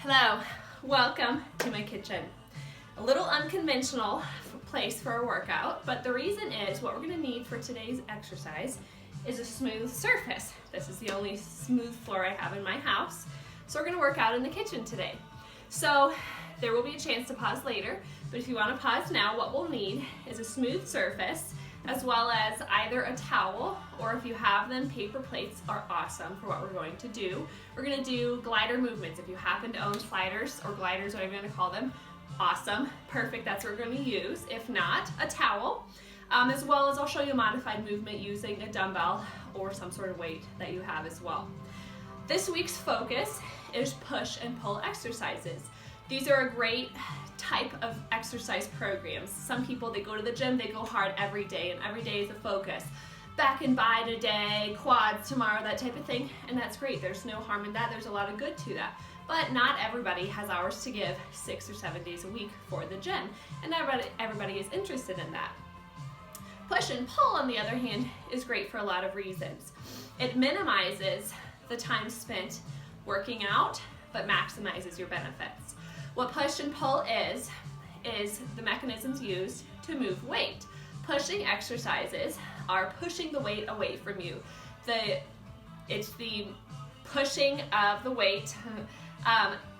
Hello, welcome to my kitchen. A little unconventional place for a workout, but the reason is what we're gonna need for today's exercise is a smooth surface. This is the only smooth floor I have in my house. So we're gonna work out in the kitchen today. So there will be a chance to pause later, but if you wanna pause now, what we'll need is a smooth surface, as well as either a towel, or if you have them, paper plates are awesome for what we're going to do. We're gonna do glider movements. If you happen to own sliders or gliders, whatever you're gonna call them, awesome, perfect, that's what we're gonna use. If not, a towel, as well as I'll show you a modified movement using a dumbbell or some sort of weight that you have as well. This week's focus is push and pull exercises. These are a great type of exercise programs. Some people, they go to the gym, they go hard every day, and every day is a focus. Back and by today, quads tomorrow, that type of thing, and that's great. There's no harm in that. There's a lot of good to that. But not everybody has hours to give 6 or 7 days a week for the gym, and everybody is interested in that. Push and pull, on the other hand, is great for a lot of reasons. It minimizes the time spent working out, but maximizes your benefits. What push and pull is the mechanisms used to move weight. Pushing exercises are pushing the weight away from you. It's the pushing of the weight,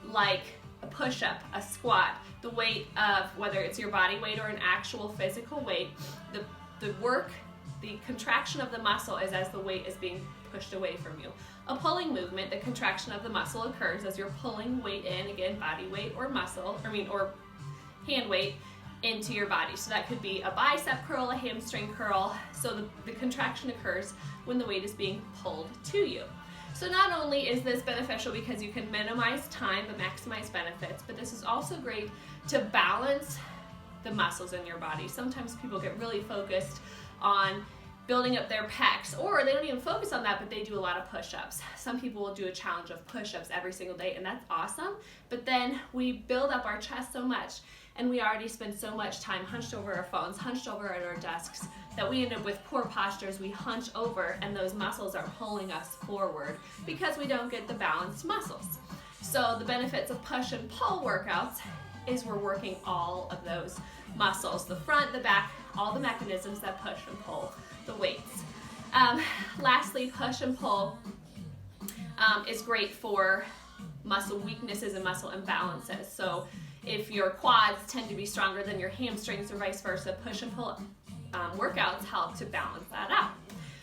like a push-up, a squat, the weight of whether it's your body weight or an actual physical weight. The work, the contraction of the muscle is as the weight is being pushed away from you. A pulling movement, the contraction of the muscle occurs as you're pulling weight in, again, body weight or or hand weight into your body. So that could be a bicep curl, a hamstring curl. So the contraction occurs when the weight is being pulled to you. So not only is this beneficial because you can minimize time but maximize benefits, but this is also great to balance the muscles in your body. Sometimes people get really focused on building up their pecs, or they don't even focus on that, but they do a lot of push-ups. Some people will do a challenge of push-ups every single day, and that's awesome, but then we build up our chest so much, and we already spend so much time hunched over our phones, hunched over at our desks, that we end up with poor postures. We hunch over, and those muscles are pulling us forward because we don't get the balanced muscles. So the benefits of push and pull workouts is we're working all of those muscles, the front, the back, all the mechanisms that push and pull the weights. Lastly, push and pull is great for muscle weaknesses and muscle imbalances. So if your quads tend to be stronger than your hamstrings or vice versa, push and pull workouts help to balance that out.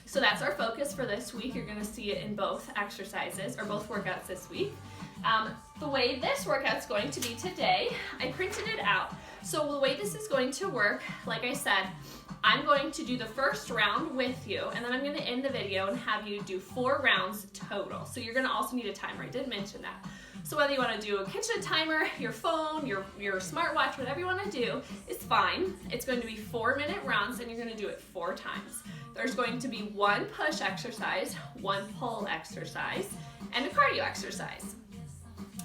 So that's our focus for this week. You're gonna see it in both exercises, or both workouts this week. The way this workout's going to be today, I printed it out. So the way this is going to work, like I said, I'm going to do the first round with you, and then I'm going to end the video and have you do 4 rounds total. So you're going to also need a timer. I did mention that. So whether you want to do a kitchen timer, your phone, your smartwatch, whatever you want to do is fine. It's going to be 4-minute rounds, and you're going to do it 4 times. There's going to be 1 push exercise, 1 pull exercise, and a cardio exercise.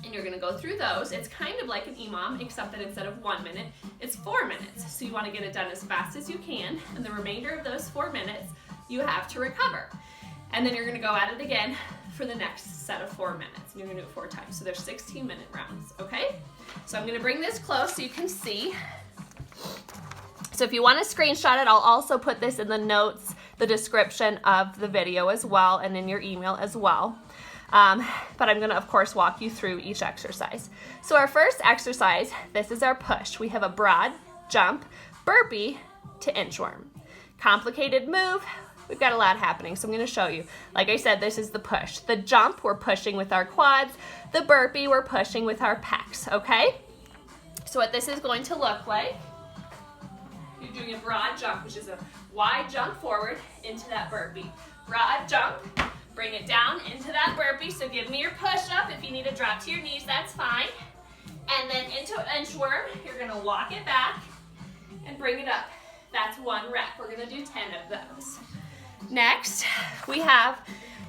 And you're gonna go through those. It's kind of like an EMOM, except that instead of 1 minute, it's 4 minutes. So you wanna get it done as fast as you can, and the remainder of those 4 minutes, you have to recover. And then you're gonna go at it again for the next set of 4 minutes, and you're gonna do it 4 times. So there's 16-minute rounds, okay? So I'm gonna bring this close so you can see. So if you wanna screenshot it, I'll also put this in the notes, the description of the video as well, and in your email as well. But I'm going to, of course, walk you through each exercise. So our first exercise, this is our push. We have a broad jump, burpee to inchworm. Complicated move. We've got a lot happening, so I'm going to show you. Like I said, this is the push. The jump, we're pushing with our quads. The burpee, we're pushing with our pecs, okay? So what this is going to look like, you're doing a broad jump, which is a wide jump forward into that burpee. Broad jump. Bring it down into that burpee, so give me your push-up. If you need to drop to your knees, that's fine. And then into inchworm, you're gonna walk it back and bring it up. That's 1 rep. We're gonna do 10 of those. Next, we have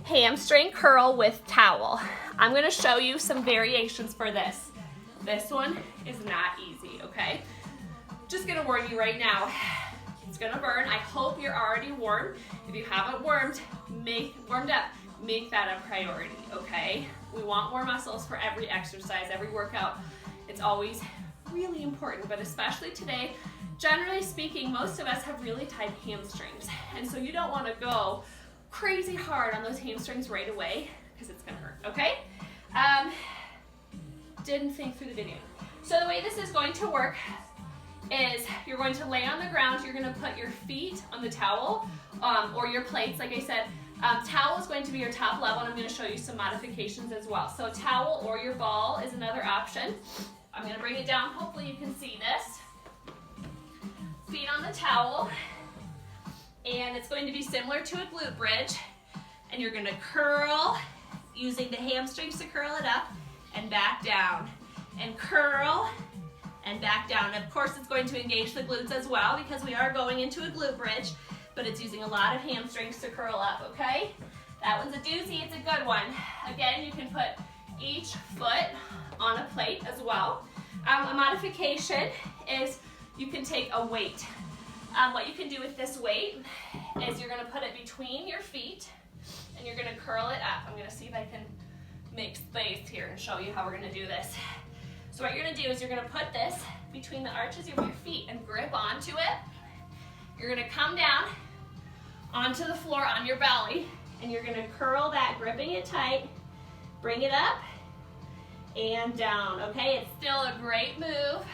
hamstring curl with towel. I'm gonna show you some variations for this. This one is not easy, okay? Just gonna warn you right now. It's gonna burn. I hope you're already warm. If you haven't warmed up, make that a priority, okay? We want more muscles for every exercise, every workout. It's always really important, but especially today, generally speaking, most of us have really tight hamstrings. And so you don't want to go crazy hard on those hamstrings right away because it's going to hurt, okay? Didn't think through the video. So the way this is going to work is you're going to lay on the ground, you're going to put your feet on the towel or your plates, like I said. Towel is going to be your top level, and I'm going to show you some modifications as well. So towel or your ball is another option. I'm going to bring it down. Hopefully you can see this. Feet on the towel, and it's going to be similar to a glute bridge, and you're going to curl using the hamstrings to curl it up and back down, and curl and back down. Of course, it's going to engage the glutes as well because we are going into a glute bridge, but it's using a lot of hamstrings to curl up, okay? That one's a doozy, it's a good one. Again, you can put each foot on a plate as well. A modification is you can take a weight. What you can do with this weight is you're gonna put it between your feet and you're gonna curl it up. I'm gonna see if I can make space here and show you how we're gonna do this. So what you're gonna do is you're gonna put this between the arches of your feet and grip onto it. You're gonna come down onto the floor on your belly, and you're gonna curl that, gripping it tight, bring it up and down, okay? It's still a great move,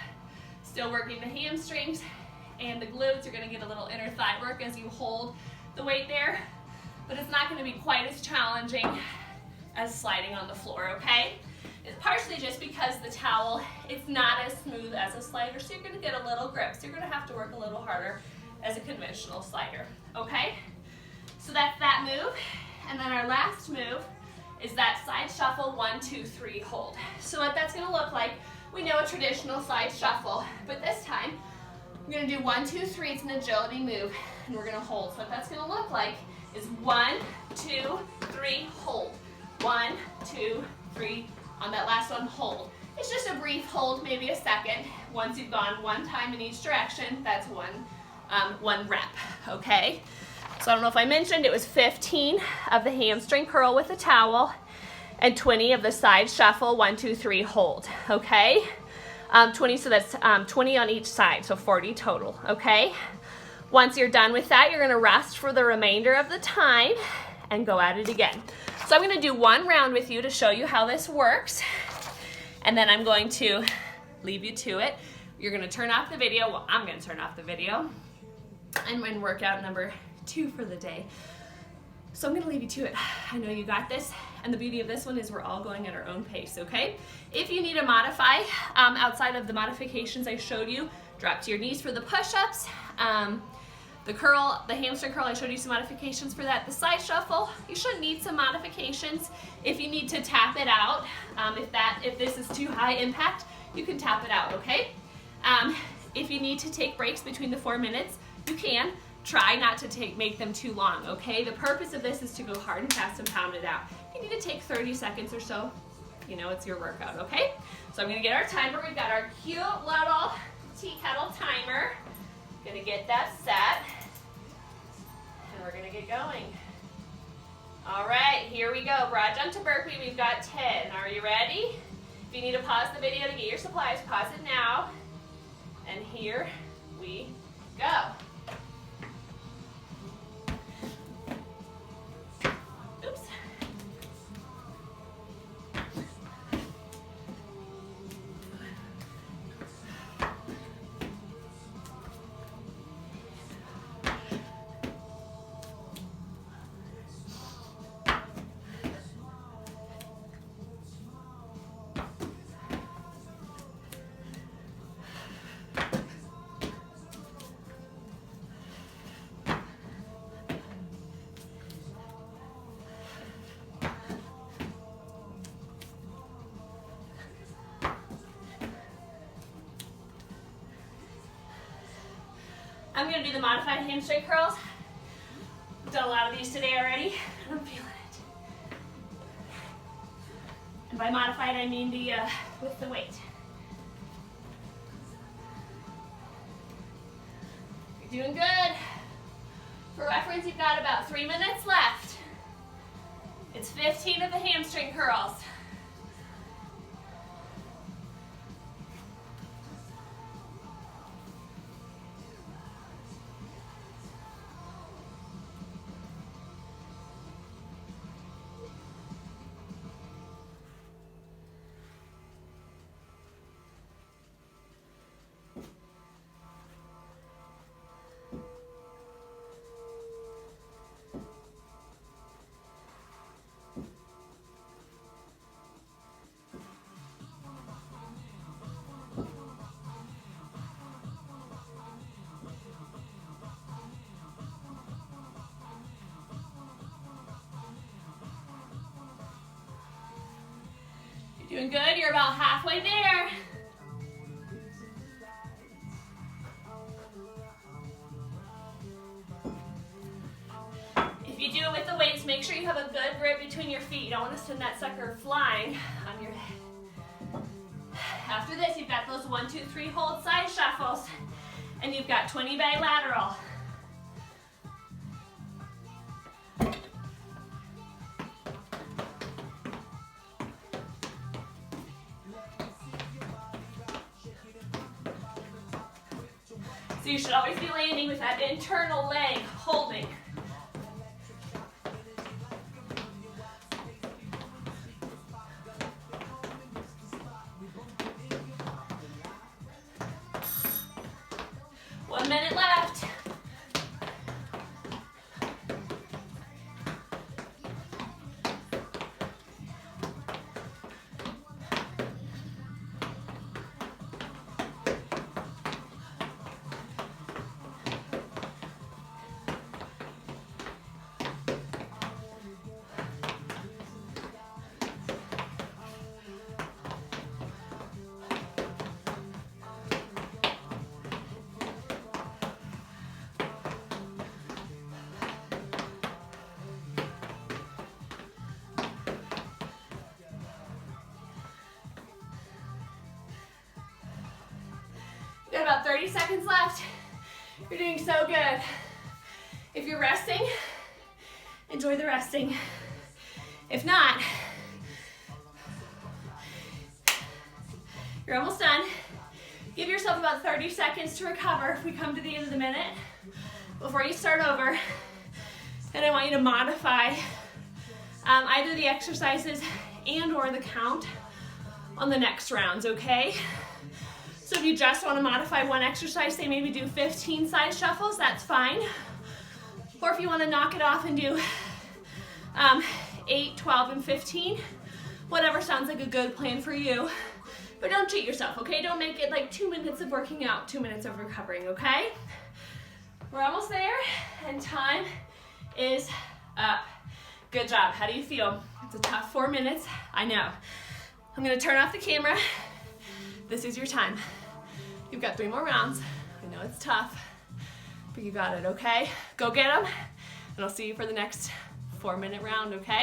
still working the hamstrings and the glutes. You're gonna get a little inner thigh work as you hold the weight there, but it's not gonna be quite as challenging as sliding on the floor, okay? It's partially just because the towel, it's not as smooth as a slider, so you're gonna get a little grip, so you're gonna have to work a little harder as a conventional slider, okay? So that's that move. And then our last move is that side shuffle, 1, 2, 3, hold. So what that's gonna look like, we know a traditional side shuffle, but this time, we're gonna do 1, 2, 3, it's an agility move, and we're gonna hold. So what that's gonna look like is 1, 2, 3, hold. 1, 2, 3, on that last one, hold. It's just a brief hold, maybe a second. Once you've gone one time in each direction, that's one rep, okay? So I don't know if I mentioned, it was 15 of the hamstring curl with a towel and 20 of the side shuffle, 1, 2, 3, hold, okay? 20, so that's 20 on each side, so 40 total, okay? Once you're done with that, you're gonna rest for the remainder of the time and go at it again. So I'm gonna do one round with you to show you how this works, and then I'm going to leave you to it. You're gonna turn off the video, well, I'm gonna turn off the video, and in workout number 2 for the day. So I'm gonna leave you to it. I know you got this, and the beauty of this one is we're all going at our own pace, okay? If you need to modify, outside of the modifications I showed you, drop to your knees for the push-ups. The curl, the hamstring curl, I showed you some modifications for that. The side shuffle, you should need some modifications. If you need to tap it out, if this is too high impact, you can tap it out, okay? If you need to take breaks between the 4 minutes, you can. Try not to make them too long, okay? The purpose of this is to go hard and fast and pound it out. If you need to take 30 seconds or so, you know, it's your workout, okay? So I'm gonna get our timer. We've got our cute little tea kettle timer. Gonna get that set, and we're gonna get going. All right, here we go. Broad jump to burpee, we've got 10. Are you ready? If you need to pause the video to get your supplies, pause it now. And here we go. Oops. I'm going to do the modified hamstring curls. I've done a lot of these today already, and I'm feeling it. And by modified, I mean the with the weight. You're doing good. For reference, you've got about 3 minutes left. It's 15 of the hamstring curls. Doing good, you're about halfway there. If you do it with the weights, make sure you have a good grip between your feet. You don't want to send that sucker flying on your head. After this, you've got those 1, 2, 3 hold side shuffles, and you've got 20 bilateral. So you should always be landing with that internal leg holding. One minute left. Got about 30 seconds left. You're doing so good. If you're resting, enjoy the resting. If not, you're almost done. Give yourself about 30 seconds to recover if we come to the end of the minute before you start over. And I want you to modify either the exercises and or the count on the next rounds, okay? So if you just want to modify one exercise, say maybe do 15 side shuffles, that's fine. Or if you want to knock it off and do 8, 12, and 15, whatever sounds like a good plan for you. But don't cheat yourself, okay? Don't make it like 2 minutes of working out, 2 minutes of recovering, okay? We're almost there, and time is up. Good job. How do you feel? It's a tough 4 minutes, I know. I'm gonna turn off the camera. This is your time. You've got 3 more rounds. I know it's tough, but you got it, okay? Go get them, and I'll see you for the next 4-minute round, okay?